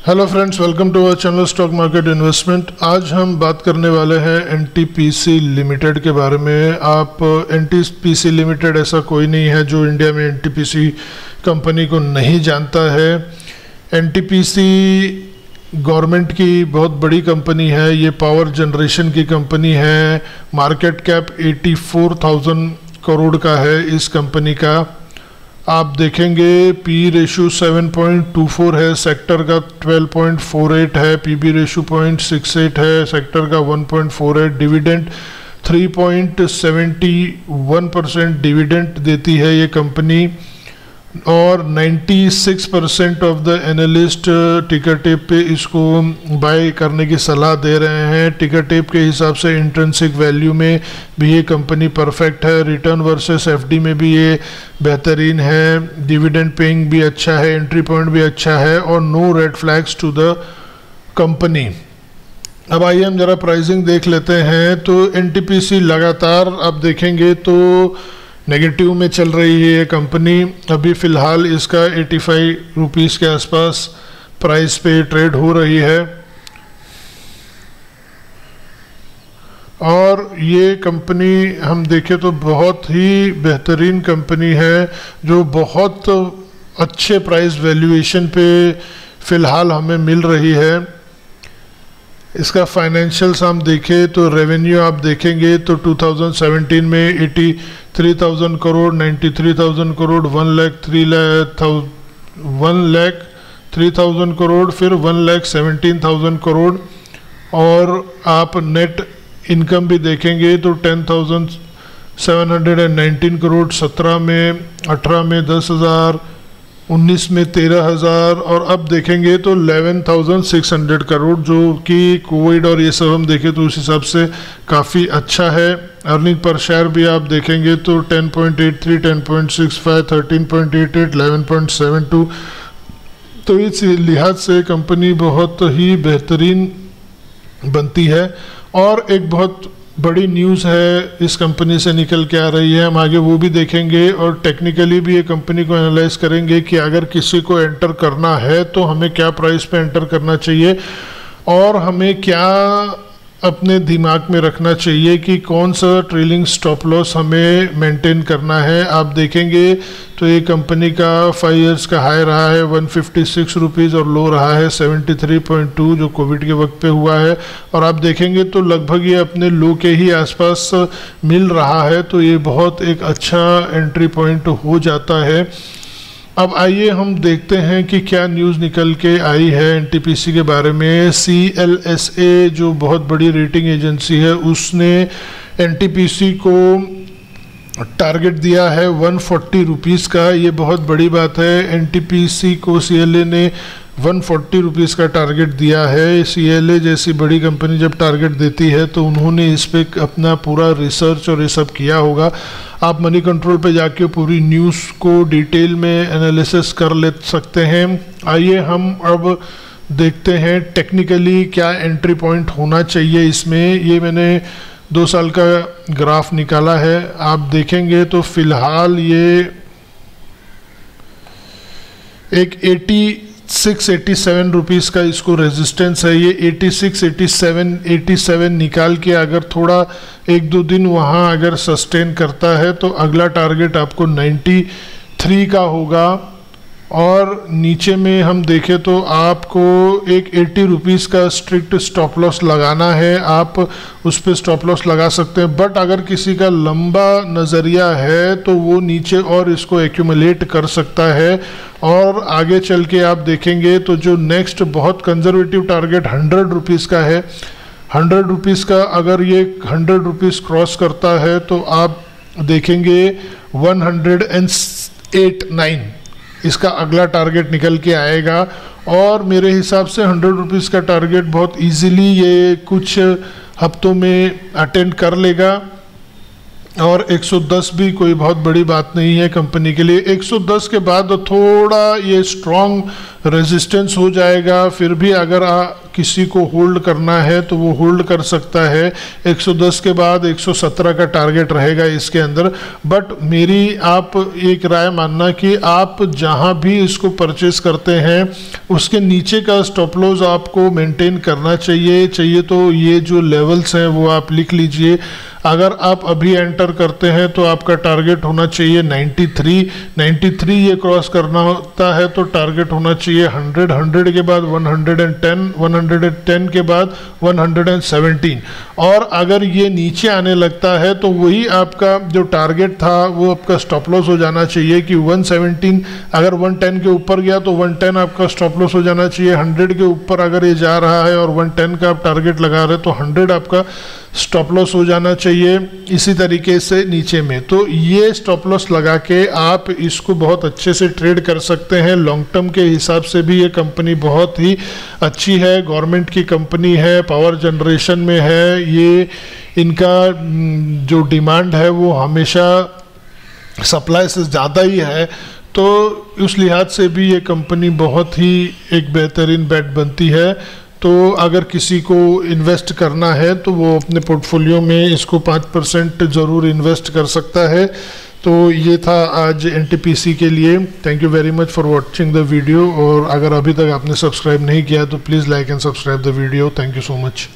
Hello friends, welcome to our channel stock market investment. आज हम बात करने वाले हैं एनटीपीसी लिमिटेड के बारे में। आप एनटीपीसी लिमिटेड ऐसा कोई नहीं है जो इंडिया में एनटीपीसी कंपनी को नहीं जानता है। एनटीपीसी गवर्नमेंट की बहुत बड़ी कंपनी है। ये पावर जनरेशन की कंपनी है। मार्केट कैप 84,000 करोड़ का है इस कंपनी का। आप देखेंगे पी रेशो 7.24 है, सेक्टर का 12.48 है, पीबी रेशो 0.68 है, सेक्टर का 1.48। डिविडेंड 3.71% डिविडेंड देती है ये कंपनी। और 96% ऑफ द एनालिस्ट टिकर टेप पे इसको बाय करने की सलाह दे रहे हैं। टिकर टेप के हिसाब से इंट्रिंसिक वैल्यू में भी ये कंपनी परफेक्ट है। रिटर्न वर्सेस एफडी में भी ये बेहतरीन है। डिविडेंड पेइंग भी अच्छा है, एंट्री पॉइंट भी अच्छा है और no red flags to the company. अब आइए हम जरा प्राइसिंग देख लेते हैं। तो एनटीपीसी लगातार आप देखेंगे तो नेगेटिव में चल रही है ये कंपनी। अभी फ़िलहाल इसका 85 रुपीज़ के आसपास प्राइस पे ट्रेड हो रही है और ये कंपनी हम देखें तो बहुत ही बेहतरीन कंपनी है जो बहुत अच्छे प्राइस वैल्यूएशन पे फ़िलहाल हमें मिल रही है। इसका फाइनेंशियल्स हम देखें तो रेवेन्यू आप देखेंगे तो 2017 में 83,000 करोड़, 93,000 करोड़, 1,03,000 करोड़, फिर 1,17,000 करोड़। और आप नेट इनकम भी देखेंगे तो 10,719 करोड़, 17 में, 18 में 10,000, 19 में 13,000 और अब देखेंगे तो 11,600 करोड़, जो कि कोविड और ये सब हम देखें तो उस हिसाब से काफ़ी अच्छा है। अर्निंग पर शेयर भी आप देखेंगे तो 10.83, 10.65, 13.88, 11.72। तो इस लिहाज से कंपनी बहुत ही बेहतरीन बनती है। और एक बहुत बड़ी न्यूज़ है इस कंपनी से निकल के आ रही है, हम आगे वो भी देखेंगे और टेक्निकली भी ये कंपनी को एनालाइज करेंगे कि अगर किसी को एंटर करना है तो हमें क्या प्राइस पे एंटर करना चाहिए और हमें क्या अपने दिमाग में रखना चाहिए कि कौन सा ट्रेलिंग स्टॉप लॉस हमें मेंटेन करना है। आप देखेंगे तो ये कंपनी का 5 इयर्स का हाई रहा है 156 रुपीज़ और लो रहा है 73.2 जो कोविड के वक्त पे हुआ है। और आप देखेंगे तो लगभग ये अपने लो के ही आसपास मिल रहा है, तो ये बहुत एक अच्छा एंट्री पॉइंट हो जाता है। अब आइए हम देखते हैं कि क्या न्यूज़ निकल के आई है एनटीपीसी के बारे में। CLSA जो बहुत बड़ी रेटिंग एजेंसी है उसने एनटीपीसी को टारगेट दिया है 140 रुपीज़ का। ये बहुत बड़ी बात है। एनटीपीसी को CLA ने 140 रुपीज़ का टारगेट दिया है। CLA जैसी बड़ी कंपनी जब टारगेट देती है तो उन्होंने इस पर अपना पूरा रिसर्च और ये सब किया होगा। आप मनी कंट्रोल पे जाके पूरी न्यूज़ को डिटेल में एनालिसिस कर ले सकते हैं। आइए हम अब देखते हैं टेक्निकली क्या एंट्री पॉइंट होना चाहिए इसमें। ये मैंने 2 साल का ग्राफ निकाला है, आप देखेंगे तो फिलहाल ये एक 86-87 रुपीज़ का इसको रेजिस्टेंस है। ये 86-87 निकाल के अगर थोड़ा 1-2 दिन वहाँ अगर सस्टेन करता है तो अगला टारगेट आपको 93 का होगा। और नीचे में हम देखें तो आपको एक 80 रुपीज़ का स्ट्रिक्ट स्टॉप लॉस लगाना है। आप उस पर स्टॉप लॉस लगा सकते हैं, बट अगर किसी का लंबा नज़रिया है तो वो नीचे और इसको एक्यूमुलेट कर सकता है। और आगे चल के आप देखेंगे तो जो नेक्स्ट बहुत कंजर्वेटिव टारगेट 100 रुपीज़ का है, 100 रुपीज़ का अगर ये 100 रुपीज़ क्रॉस करता है तो आप देखेंगे 108.9 इसका अगला टारगेट निकल के आएगा। और मेरे हिसाब से 100 रुपीज़ का टारगेट बहुत इजीली ये कुछ हफ्तों में अटेंड कर लेगा। और 110 भी कोई बहुत बड़ी बात नहीं है कंपनी के लिए। 110 के बाद थोड़ा ये स्ट्रॉन्ग रेजिस्टेंस हो जाएगा, फिर भी अगर किसी को होल्ड करना है तो वो होल्ड कर सकता है। 110 के बाद 117 का टारगेट रहेगा इसके अंदर। बट मेरी आप एक राय मानना कि आप जहां भी इसको परचेस करते हैं उसके नीचे का स्टॉप लॉस आपको मेंटेन करना चाहिए तो ये जो लेवल्स हैं वो आप लिख लीजिए। अगर आप अभी एंटर करते हैं तो आपका टारगेट होना चाहिए 93 ये क्रॉस करना होता है तो टारगेट होना चाहिए 100 के बाद 110 के बाद 117। और अगर ये नीचे आने लगता है तो वही आपका जो टारगेट था वो आपका स्टॉप लॉस हो जाना चाहिए कि 117 अगर 110 के ऊपर गया तो 110 आपका स्टॉप लॉस हो जाना चाहिए। 100 के ऊपर अगर ये जा रहा है और 110 का आप टारगेट लगा रहे हैं तो 100 आपका स्टॉप लॉस हो जाना चाहिए। इसी तरीके से नीचे में तो ये स्टॉप लॉस लगा के आप इसको बहुत अच्छे से ट्रेड कर सकते हैं। लॉन्ग टर्म के हिसाब से भी ये कंपनी बहुत ही अच्छी है, गवर्नमेंट की कंपनी है, पावर जनरेशन में है। ये इनका जो डिमांड है वो हमेशा सप्लाई से ज़्यादा ही है, तो उस लिहाज से भी ये कंपनी बहुत ही एक बेहतरीन बेट बनती है। तो अगर किसी को इन्वेस्ट करना है तो वो अपने पोर्टफोलियो में इसको 5% ज़रूर इन्वेस्ट कर सकता है। तो ये था आज NTPC के लिए। Thank you very much for watching the video. और अगर अभी तक आपने सब्सक्राइब नहीं किया तो please like and subscribe the video. Thank you so much.